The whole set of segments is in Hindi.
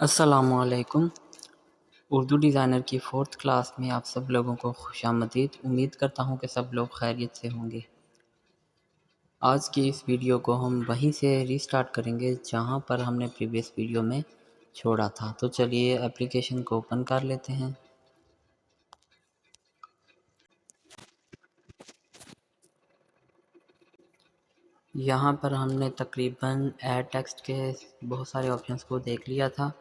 अस्सलामुअलैकुम। उर्दू डिज़ाइनर की 4th क्लास में आप सब लोगों को खुशामदीद। उम्मीद करता हूँ कि सब लोग खैरियत से होंगे। आज की इस वीडियो को हम वहीं से रीस्टार्ट करेंगे जहाँ पर हमने प्रीवियस वीडियो में छोड़ा था। तो चलिए एप्लीकेशन को ओपन कर लेते हैं। यहाँ पर हमने तकरीबन ऐड टेक्स्ट के बहुत सारे ऑप्शंस को देख लिया था।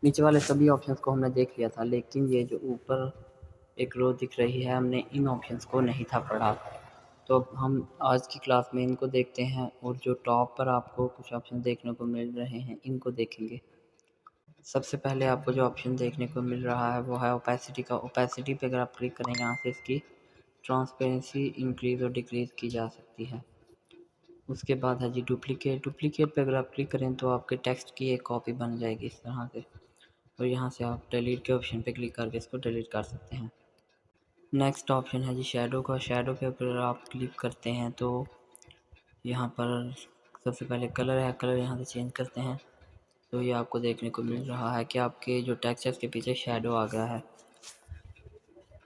नीचे वाले सभी ऑप्शंस को हमने देख लिया था, लेकिन ये जो ऊपर एक रो दिख रही है, हमने इन ऑप्शंस को नहीं था पढ़ा। तो अब हम आज की क्लास में इनको देखते हैं और जो टॉप पर आपको कुछ ऑप्शन देखने को मिल रहे हैं इनको देखेंगे। सबसे पहले आपको जो ऑप्शन देखने को मिल रहा है वो है ओपेसिटी का। ओपेसिटी पे अगर आप क्लिक करें, यहाँ से इसकी ट्रांसपेरेंसी इंक्रीज़ और डिक्रीज़ की जा सकती है। उसके बाद है जी डुप्लीकेट। डुप्लीकेट पे अगर आप क्लिक करें तो आपके टेक्स्ट की एक कॉपी बन जाएगी इस तरह से, और यहाँ से आप डिलीट के ऑप्शन पे क्लिक करके इसको डिलीट कर सकते हैं। नेक्स्ट ऑप्शन है जी शैडो का। शैडो पे अगर आप क्लिक करते हैं तो यहाँ पर सबसे पहले कलर है, कलर यहाँ से चेंज करते हैं तो ये आपको देखने को मिल रहा है कि आपके जो टेक्स्ट है उसके पीछे शैडो आ गया है।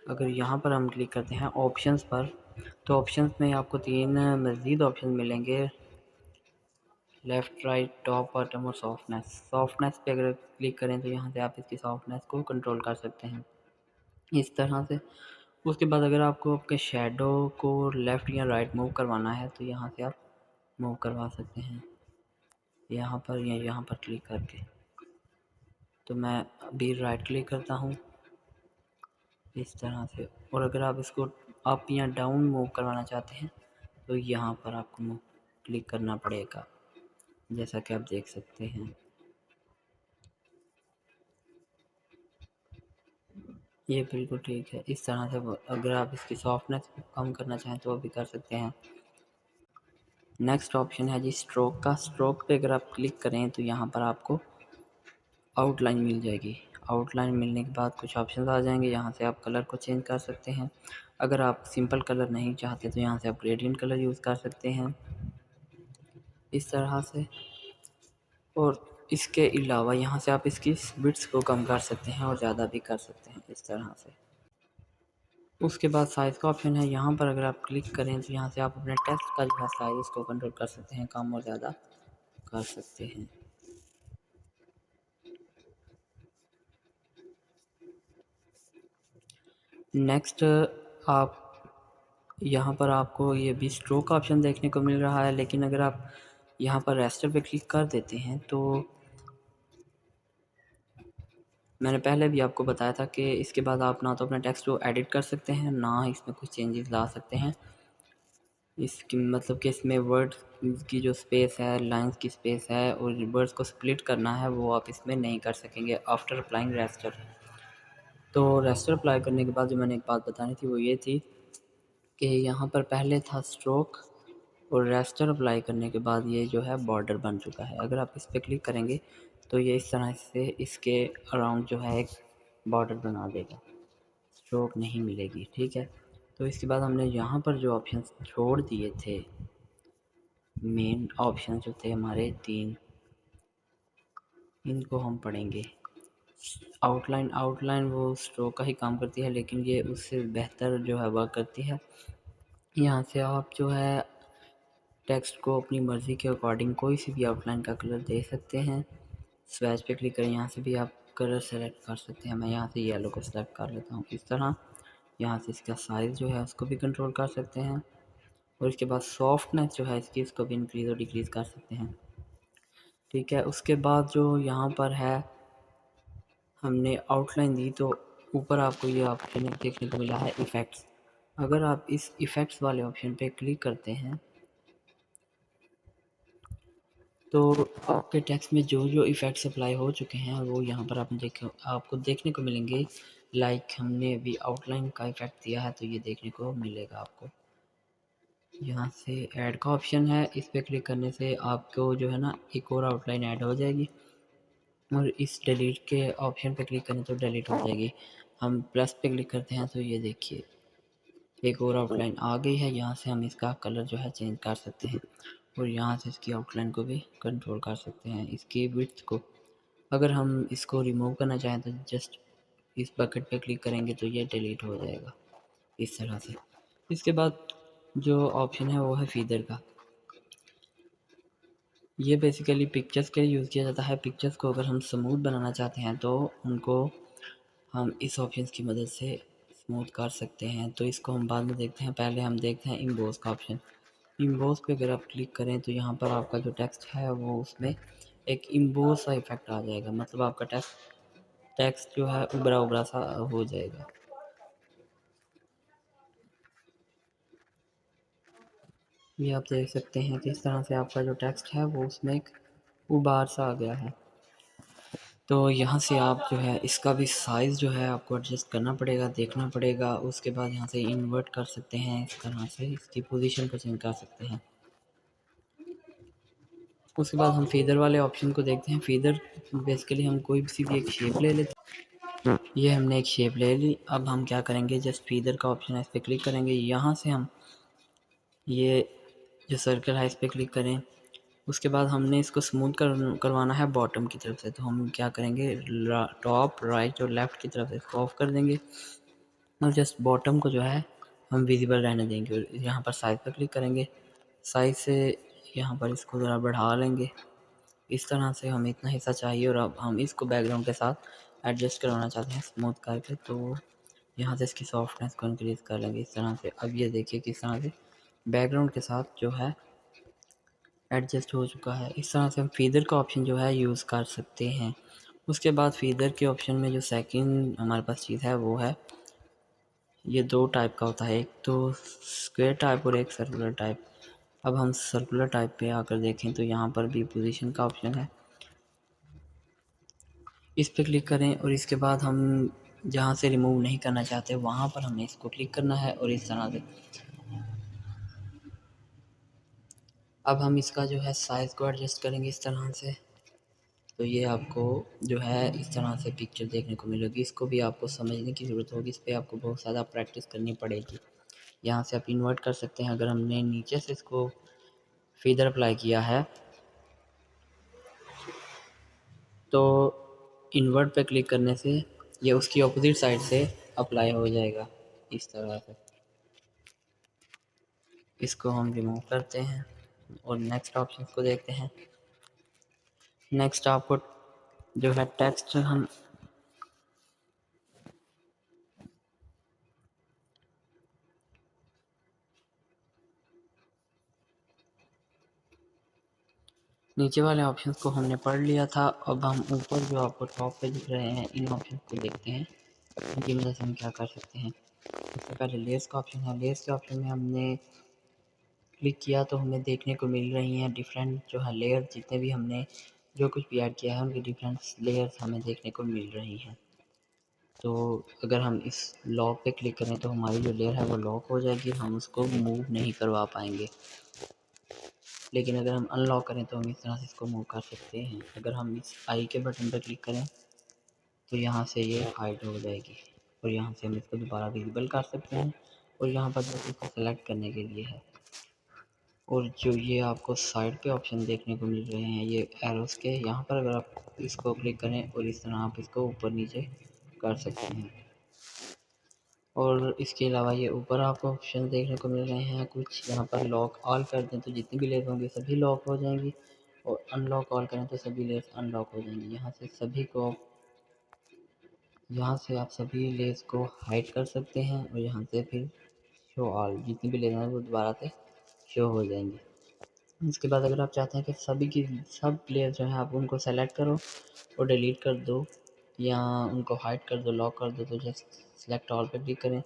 अगर यहाँ पर हम क्लिक करते हैं ऑप्शंस पर, तो ऑप्शंस में आपको 3 मज़ीद ऑप्शन मिलेंगे, लेफ़्ट, राइट, टॉप, बॉटम और सॉफ्टनेस। सॉफ्टनेस पे अगर क्लिक करें तो यहाँ से आप इसकी सॉफ्टनेस को कंट्रोल कर सकते हैं इस तरह से। उसके बाद अगर आपको आपके शैडो को लेफ़्ट या राइट मूव करवाना है तो यहाँ से आप मूव करवा सकते हैं, यहाँ पर या यहाँ पर क्लिक करके। तो मैं अभी राइट क्लिक करता हूँ इस तरह से, और अगर आप इसको अप या डाउन मूव करवाना चाहते हैं तो यहाँ पर आपको मूव क्लिक करना पड़ेगा, जैसा कि आप देख सकते हैं। ये बिल्कुल ठीक है। इस तरह से अगर आप इसकी सॉफ्टनेस कम करना चाहें तो वो भी कर सकते हैं। नेक्स्ट ऑप्शन है जी स्ट्रोक का। स्ट्रोक पे अगर आप क्लिक करें तो यहाँ पर आपको आउटलाइन मिल जाएगी। आउटलाइन मिलने के बाद कुछ ऑप्शन आ जाएंगे, यहाँ से आप कलर को चेंज कर सकते हैं। अगर आप सिंपल कलर नहीं चाहते तो यहाँ से आप ग्रेडियंट कलर यूज़ कर सकते हैं इस तरह से। और इसके अलावा यहाँ से आप इसकी बिट्स को कम कर सकते हैं और ज़्यादा भी कर सकते हैं इस तरह से। उसके बाद साइज़ का ऑप्शन है, यहाँ पर अगर आप क्लिक करें तो यहाँ से आप अपने टेक्स्ट का जो है साइज़ को कंट्रोल कर सकते हैं, कम और ज़्यादा कर सकते हैं। नेक्स्ट आप यहाँ पर आपको ये भी स्ट्रोक का ऑप्शन देखने को मिल रहा है, लेकिन अगर आप यहाँ पर रेस्टर पे क्लिक कर देते हैं तो मैंने पहले भी आपको बताया था कि इसके बाद आप ना तो अपना टेक्स्ट को एडिट कर सकते हैं, ना इसमें कुछ चेंजेस ला सकते हैं। इसकी मतलब कि इसमें वर्ड की जो स्पेस है, लाइंस की स्पेस है और वर्ड्स को स्प्लिट करना है, वो आप इसमें नहीं कर सकेंगे आफ्टर अप्लाइंग रेस्टर। तो रेस्टर अप्लाई करने के बाद जो मैंने एक बात बतानी थी वो ये थी कि यहाँ पर पहले था स्ट्रोक, और रेस्टर अप्लाई करने के बाद ये जो है बॉर्डर बन चुका है। अगर आप इस पर क्लिक करेंगे तो ये इस तरह से इसके अराउंड जो है एक बॉर्डर बना देगा, स्ट्रोक नहीं मिलेगी, ठीक है। तो इसके बाद हमने यहाँ पर जो ऑप्शन छोड़ दिए थे, मेन ऑप्शन जो थे हमारे 3, इनको हम पढ़ेंगे। आउटलाइन वो स्ट्रोक का ही काम करती है, लेकिन ये उससे बेहतर जो है वर्क करती है। यहाँ से आप जो है टेक्स्ट को अपनी मर्ज़ी के अकॉर्डिंग कोई सी भी आउटलाइन का कलर दे सकते हैं। स्वेच पे क्लिक करें, यहाँ से भी आप कलर सेलेक्ट कर सकते हैं। मैं यहाँ से येलो को सेलेक्ट कर लेता हूँ इस तरह। यहाँ से इसका साइज़ जो है उसको भी कंट्रोल कर सकते हैं, और इसके बाद सॉफ्टनेस जो है इसकी, इसको भी इंक्रीज़ और डिक्रीज़ कर सकते हैं, ठीक है। उसके बाद जो यहाँ पर है हमने आउटलाइन दी, तो ऊपर आपको ये ऑप्शन देखने को मिला है इफ़ेक्ट्स। अगर आप इस इफ़ेक्ट्स वाले ऑप्शन पे क्लिक करते हैं तो आपके टेक्स्ट में जो जो इफ़ेक्ट्स अप्लाई हो चुके हैं वो यहाँ पर आपको देखने को मिलेंगे। लाइक हमने अभी आउटलाइन का इफ़ेक्ट दिया है तो ये देखने को मिलेगा आपको। यहाँ से ऐड का ऑप्शन है, इस पर क्लिक करने से आपको जो है ना एक और आउटलाइन ऐड हो जाएगी, और इस डिलीट के ऑप्शन पे क्लिक करें तो डिलीट हो जाएगी। हम प्लस पे क्लिक करते हैं तो ये देखिए एक और आउटलाइन आ गई है। यहाँ से हम इसका कलर जो है चेंज कर सकते हैं। और यहाँ से इसकी आउटलाइन को भी कंट्रोल कर सकते हैं। इसकी विड्थ को अगर हम इसको रिमूव करना चाहें तो जस्ट इस बकेट पे क्लिक करेंगे तो ये डिलीट हो जाएगा इस तरह से। इसके बाद जो ऑप्शन है वो है फीदर का। ये बेसिकली पिक्चर्स के लिए यूज़ किया जाता है। पिक्चर्स को अगर हम स्मूथ बनाना चाहते हैं तो उनको हम इस ऑप्शन की मदद से स्मूथ कर सकते हैं। तो इसको हम बाद में देखते हैं, पहले हम देखते हैं इम्बोस का ऑप्शन। इम्बोस पे अगर आप क्लिक करें तो यहाँ पर आपका जो टेक्स्ट है वो उसमें एक इम्बोस सा इफेक्ट आ जाएगा, मतलब आपका टेक्स्ट जो है उभरा उभरा सा हो जाएगा। ये आप देख सकते हैं कि इस तरह से आपका जो टेक्स्ट है वो उसमें एक उबार सा आ गया है। तो यहाँ से आप जो है इसका भी साइज़ जो है आपको एडजस्ट करना पड़ेगा, देखना पड़ेगा। उसके बाद यहाँ से इन्वर्ट कर सकते हैं, इस तरह से इसकी पोजीशन को चेंज कर सकते हैं। उसके बाद हम फीदर वाले ऑप्शन को देखते हैं। फीदर बेसिकली हम कोई सी भी एक शेप ले लेते हैं। ये हमने एक शेप ले ली। अब हम क्या करेंगे, जस्ट फीदर का ऑप्शन है, इस पर क्लिक करेंगे। यहाँ से हम ये जो सर्कल है इस पर क्लिक करें। उसके बाद हमने इसको स्मूथ करवाना है बॉटम की तरफ से। तो हम क्या करेंगे, टॉप राइट और लेफ़्ट की तरफ से इसको ऑफ कर देंगे और जस्ट बॉटम को जो है हम विजिबल रहने देंगे। और यहाँ पर साइज़ पर क्लिक करेंगे। साइज़ से यहाँ पर इसको ज़रा बढ़ा लेंगे। इस तरह से हमें इतना हिस्सा चाहिए और अब हम इसको बैकग्राउंड के साथ एडजस्ट करवाना चाहते हैं स्मूथ करके। तो यहाँ से इसकी सॉफ्टनेस को इंक्रीज़ कर लेंगे इस तरह से। अब ये देखिए किस तरह से बैकग्राउंड के साथ जो है एडजस्ट हो चुका है। इस तरह से हम फीदर का ऑप्शन जो है यूज़ कर सकते हैं। उसके बाद फीदर के ऑप्शन में जो सेकंड हमारे पास चीज़ है वो है, ये दो टाइप का होता है, एक तो स्क्वायर टाइप और एक सर्कुलर टाइप। अब हम सर्कुलर टाइप पे आकर देखें तो यहाँ पर भी पोजीशन का ऑप्शन है, इस पर क्लिक करें और इसके बाद हम जहाँ से रिमूव नहीं करना चाहते वहाँ पर हमने इसको क्लिक करना है और इस तरह से अब हम इसका जो है साइज़ को एडजस्ट करेंगे इस तरह से। तो ये आपको जो है इस तरह से पिक्चर देखने को मिलेगी। इसको भी आपको समझने की ज़रूरत होगी, इस पर आपको बहुत ज़्यादा प्रैक्टिस करनी पड़ेगी। यहाँ से आप इन्वर्ट कर सकते हैं। अगर हमने नीचे से इसको फीदर अप्लाई किया है तो इन्वर्ट पे क्लिक करने से ये उसकी अपोजिट साइड से अप्लाई हो जाएगा इस तरह से। इसको हम रिमूव करते हैं और नेक्स्ट ऑप्शन को देखते हैं। नेक्स्ट आपको जो है टेक्स्ट हम नीचे वाले ऑप्शंस को हमने पढ़ लिया था। अब हम ऊपर जो आपको टॉप पे दिख रहे हैं इन ऑप्शंस को देखते हैं, इनकी मदद से हम क्या कर सकते हैं। सबसे पहले लेयर्स का ऑप्शन है। लेयर्स के ऑप्शन में हमने क्लिक किया तो हमें देखने को मिल रही हैं डिफरेंट जो है लेयर, जितने भी हमने जो कुछ भी ऐड किया है उनकी डिफरेंट लेयर्स हमें देखने को मिल रही हैं। तो अगर हम इस लॉक पे क्लिक करें तो हमारी जो लेयर है वो लॉक हो जाएगी, हम उसको मूव नहीं करवा पाएंगे। लेकिन अगर हम अनलॉक करें तो हम इस तरह से इसको मूव कर सकते हैं। अगर हम इस आई के बटन पर क्लिक करें तो यहाँ से ये हाइड हो जाएगी और यहाँ से हम इसको दोबारा विजिबल कर सकते हैं और यहाँ पर बस इसको सेलेक्ट करने के लिए है। और जो ये आपको साइड पे ऑप्शन देखने को मिल रहे हैं ये एरोस के, यहाँ पर अगर आप इसको क्लिक करें और इस तरह आप इसको ऊपर नीचे कर सकते हैं। और इसके अलावा ये ऊपर आपको ऑप्शन देखने को मिल रहे हैं कुछ, यहाँ पर लॉक ऑल कर दें तो जितनी भी लेयर होंगी सभी लॉक हो जाएंगी और अनलॉक ऑल करें तो सभी लेयर्स अनलॉक हो जाएंगी। यहाँ से आप सभी लेयर्स को हाइड कर सकते हैं और यहाँ से फिर शो ऑल जितनी भी लेयर हैं वो दोबारा से शो हो जाएंगी। उसके बाद अगर आप चाहते हैं कि सभी की सब लेयर जो है आप उनको सेलेक्ट करो और डिलीट कर दो या उनको हाइड कर दो, लॉक कर दो, तो जस्ट सेलेक्ट ऑल पे क्लिक करें।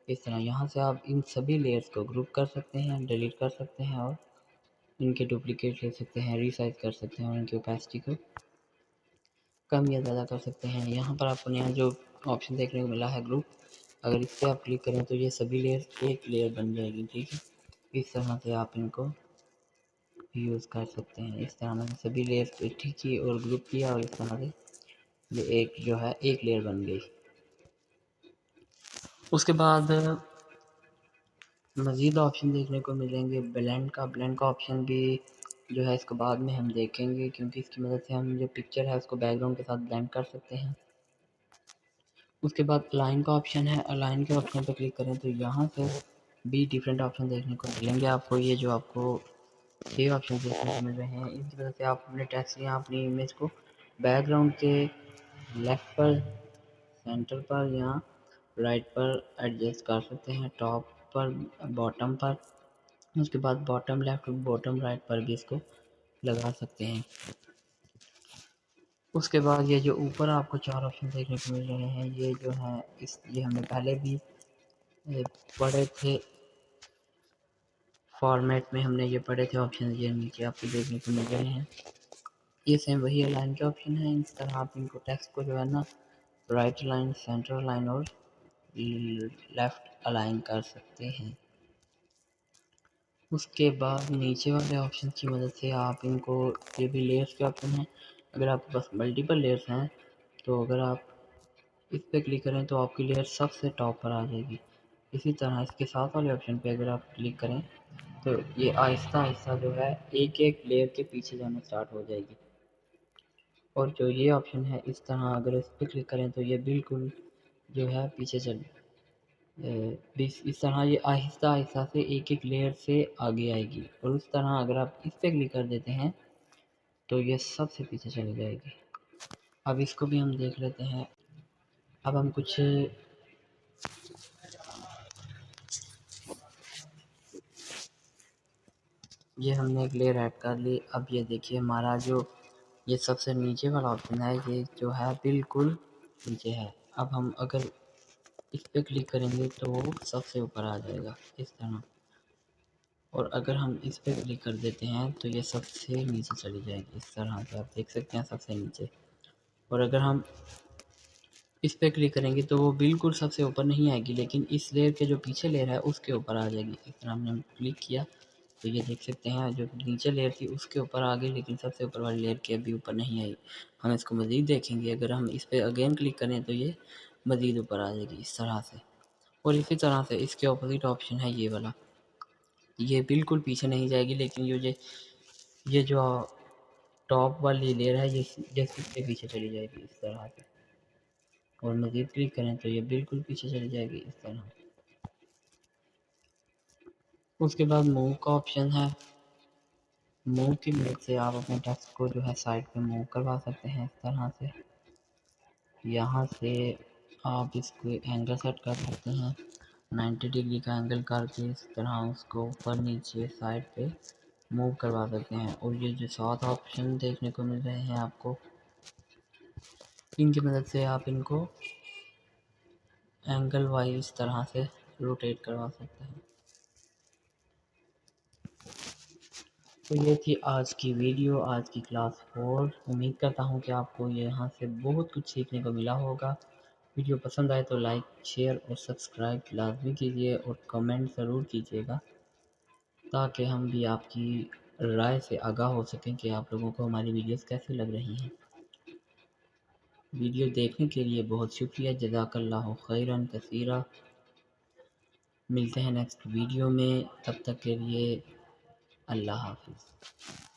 इस तरह यहाँ से आप इन सभी लेयर्स को ग्रुप कर सकते हैं, डिलीट कर सकते हैं और इनके डुप्लीकेट ले सकते हैं, रीसाइज कर सकते हैं और इनकी ओपेसिटी को कम या ज़्यादा कर सकते हैं। यहाँ पर आपको नया जो ऑप्शन देखने को मिला है ग्रुप, अगर इस पर आप क्लिक करें तो ये सभी लेयर एक लेयर बन जाएगी। ठीक है, इस तरह से आप इनको यूज़ कर सकते हैं। इस तरह मैंने सभी लेयर्स को ठीक की और ग्रुप किया और इस तरह से ये एक जो है एक लेयर बन गई। उसके बाद मज़ीद ऑप्शन देखने को मिलेंगे। ब्लेंड का ऑप्शन भी जो है इसको बाद में हम देखेंगे, क्योंकि इसकी मदद से हम जो पिक्चर है उसको बैकग्राउंड के साथ ब्लेंड कर सकते हैं। उसके बाद अलाइन का ऑप्शन है, अलाइन के ऑप्शन पर क्लिक करें तो यहाँ से भी डिफरेंट ऑप्शन देखने को मिलेंगे आपको। ये जो आपको 6 ऑप्शन देखने को मिल रहे हैं, इनकी वजह से आप अपने टेक्स्ट या अपनी इमेज को बैकग्राउंड के लेफ्ट पर, सेंटर पर या राइट पर एडजस्ट कर सकते हैं, टॉप पर, बॉटम पर। उसके बाद बॉटम लेफ्ट, बॉटम राइट पर भी इसको लगा सकते हैं। उसके बाद ये जो ऊपर आपको 4 ऑप्शन देखने को मिल रहे हैं, ये जो है ये हमने पहले भी पढ़े थे, फॉर्मेट में हमने ये पढ़े थे ऑप्शन, ये नीचे आपको देखने को मिल रहे हैं। ये सेम वही अलाइन के ऑप्शन है। इस तरह आप इनको टेक्स्ट को जो है ना राइट अलाइन, सेंटर अलाइन और लेफ्ट अलाइन कर सकते हैं। उसके बाद नीचे वाले ऑप्शन की मदद से आप इनको, ये भी लेयर्स के ऑप्शन है, अगर आपके पास मल्टीपल लेयर्स हैं तो अगर आप इस पर क्लिक करें तो आपकी लेयर सबसे टॉप पर आ जाएगी। इसी तरह इसके साथ वाले ऑप्शन पे अगर आप क्लिक करें तो ये आहिस्ता आहिस्ता जो है एक एक लेयर के पीछे जाना स्टार्ट हो जाएगी। और जो ये ऑप्शन है, इस तरह अगर इस पर क्लिक करें तो ये बिल्कुल जो है पीछे चल इस तरह ये आहिस्ता आहिस्ता से एक एक लेयर से आगे आएगी। और उस तरह अगर आप इस पर क्लिक कर देते हैं तो ये सबसे पीछे चली जाएगी। अब इसको भी हम देख लेते हैं। अब हम कुछ ये हमने एक लेयर ऐड कर ली। अब ये देखिए हमारा जो ये सबसे नीचे वाला ऑप्शन है, ये जो है बिल्कुल नीचे है। अब हम अगर इस पर क्लिक करेंगे तो वो सबसे ऊपर आ जाएगा इस तरह। और अगर हम इस पर क्लिक कर देते हैं तो ये सबसे नीचे चली जाएगी इस तरह से, आप देख सकते हैं सबसे नीचे। और अगर हम इस पर क्लिक करेंगे तो वो बिल्कुल सबसे ऊपर नहीं आएगी, लेकिन इस लेयर के जो पीछे लेयर है उसके ऊपर आ जाएगी। इस तरह हमने क्लिक किया तो ये देख सकते हैं जो नीचे लेयर थी उसके ऊपर आ गई, लेकिन सबसे ऊपर वाली लेयर के अभी ऊपर नहीं आई। हम इसको मज़ीद देखेंगे, अगर हम इस पर अगेन क्लिक करें तो ये मज़ीद ऊपर आ जाएगी इस तरह से। और इसी तरह से इसके अपोजिट ऑप्शन है ये वाला, ये बिल्कुल पीछे नहीं जाएगी, लेकिन ये जो टॉप वाली लेयर है ये जैसे इसके पीछे चली जाएगी इस तरह से। और मज़ीद क्लिक करें तो ये बिल्कुल पीछे चली जाएगी इस तरह। उसके बाद मूव का ऑप्शन है। मूव की मदद से आप अपने टेक्स्ट को जो है साइड पे मूव करवा सकते हैं इस तरह से। यहाँ से आप इसको एंगल सेट कर सकते हैं 90 डिग्री का एंगल करके, इस तरह उसको ऊपर नीचे साइड पे मूव करवा सकते हैं। और ये जो 7 ऑप्शन देखने को मिल रहे हैं आपको, इनकी मदद से आप इनको एंगल वाइज इस तरह से रोटेट करवा सकते हैं। तो ये थी आज की वीडियो, आज की क्लास 4। उम्मीद करता हूँ कि आपको यहाँ से बहुत कुछ सीखने को मिला होगा। वीडियो पसंद आए तो लाइक, शेयर और सब्सक्राइब लाजमी कीजिए और कमेंट ज़रूर कीजिएगा, ताकि हम भी आपकी राय से आगाह हो सकें कि आप लोगों को हमारी वीडियोस कैसी लग रही हैं। वीडियो देखने के लिए बहुत शुक्रिया। जज़ाकल्लाहु खैरन कसीरा। मिलते हैं नेक्स्ट वीडियो में, तब तक के लिए अल्लाह हाफ़िज़।